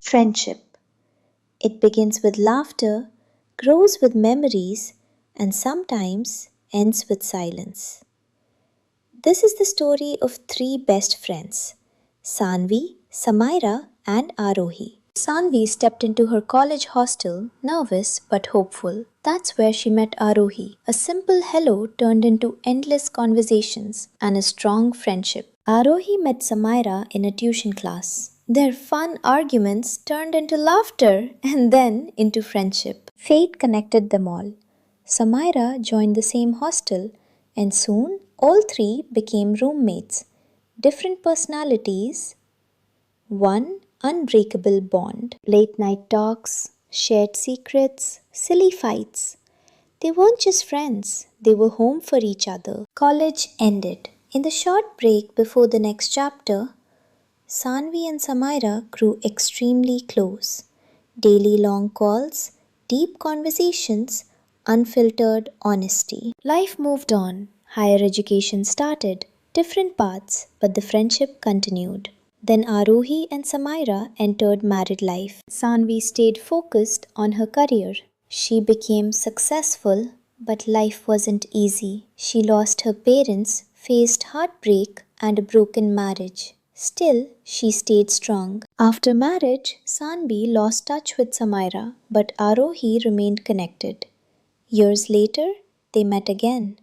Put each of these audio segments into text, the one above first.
Friendship. It begins with laughter, grows with memories, and sometimes ends with silence. This is the story of three best friends, Saanvi, Samaira, and Aarohi. Saanvi stepped into her college hostel, nervous but hopeful. That's where she met Aarohi. A simple hello turned into endless conversations and a strong friendship. Aarohi met Samaira in a tuition class. Their fun arguments turned into laughter and then into friendship. Fate connected them all. Samaira joined the same hostel, and soon all three became roommates. Different personalities, one unbreakable bond. Late night talks, shared secrets, silly fights. They weren't just friends, they were home for each other. College ended. In the short break before the next chapter, Saanvi and Samaira grew extremely close. Daily long calls, deep conversations, unfiltered honesty. Life moved on. Higher education started. Different paths, but the friendship continued. Then Aarohi and Samaira entered married life. Saanvi stayed focused on her career. She became successful, but life wasn't easy. She lost her parents, faced heartbreak, and a broken marriage. Still, she stayed strong. After marriage, Saanvi lost touch with Samaira, but Aarohi remained connected. Years later, they met again.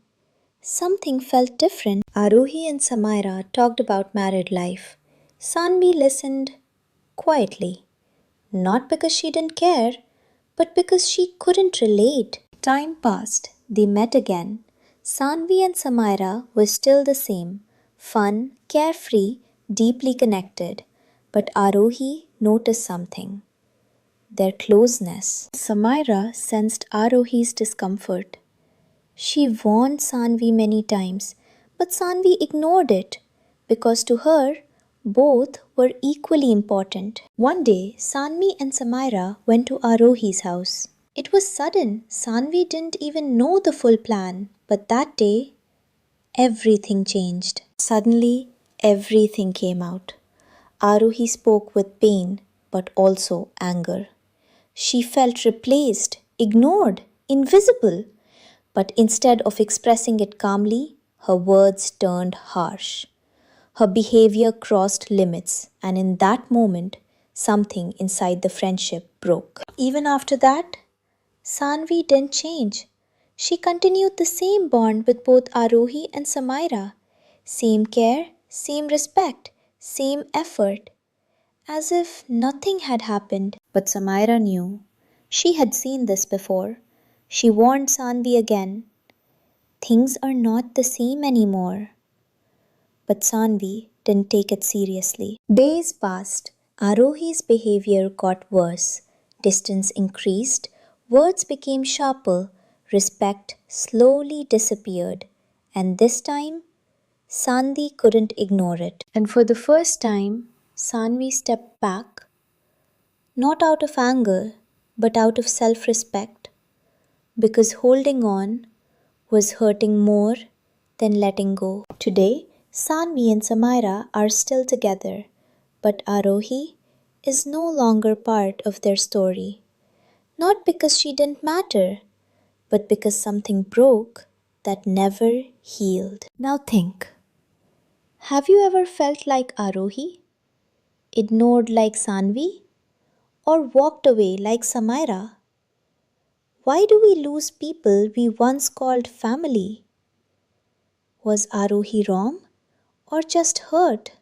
Something felt different. Aarohi and Samaira talked about married life. Saanvi listened quietly, not because she didn't care, but because she couldn't relate. Time passed. They met again. Saanvi and Samaira were still the same, fun, carefree, deeply connected. But Aarohi noticed something, their closeness. Samaira sensed Aarohi's discomfort. She warned Saanvi many times, but Saanvi ignored it because to her, both were equally important. One day, Saanvi and Samaira went to Aarohi's house. It was sudden. Saanvi didn't even know the full plan, but that day, everything changed. Suddenly, everything came out. Aarohi spoke with pain, but also anger. She felt replaced, ignored, invisible. But instead of expressing it calmly, her words turned harsh. Her behavior crossed limits, and in that moment, something inside the friendship broke. Even after that, Saanvi didn't change. She continued the same bond with both Aarohi and Samaira. Same care, same respect, same effort, as if nothing had happened. But Samaira knew. She had seen this before. She warned Saanvi again. Things are not the same anymore. But Saanvi didn't take it seriously. Days passed. Aarohi's behavior got worse. Distance increased, words became sharper, respect slowly disappeared. And this time, Saanvi couldn't ignore it. And for the first time, Saanvi stepped back, not out of anger, but out of self respect, because holding on was hurting more than letting go. Today, Saanvi and Samaira are still together, but Aarohi is no longer part of their story. Not because she didn't matter, but because something broke that never healed. Now think, have you ever felt like Aarohi? Ignored like Saanvi? Or walked away like Samaira? Why do we lose people we once called family? Was Aarohi wrong or just hurt?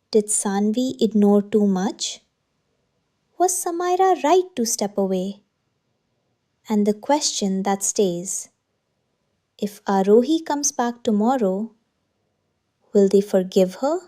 Did Saanvi ignore too much? Was Samaira right to step away? And the question that stays, if Aarohi comes back tomorrow, will they forgive her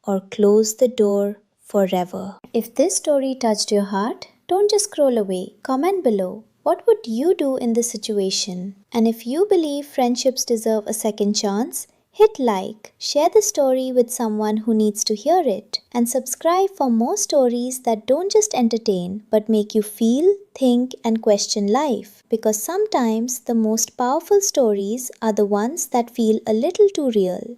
or close the door forever? If this story touched your heart, don't just scroll away. Comment below. What would you do in this situation? And if you believe friendships deserve a second chance, hit like, share the story with someone who needs to hear it, and subscribe for more stories that don't just entertain but make you feel, think, and question life. Because sometimes the most powerful stories are the ones that feel a little too real.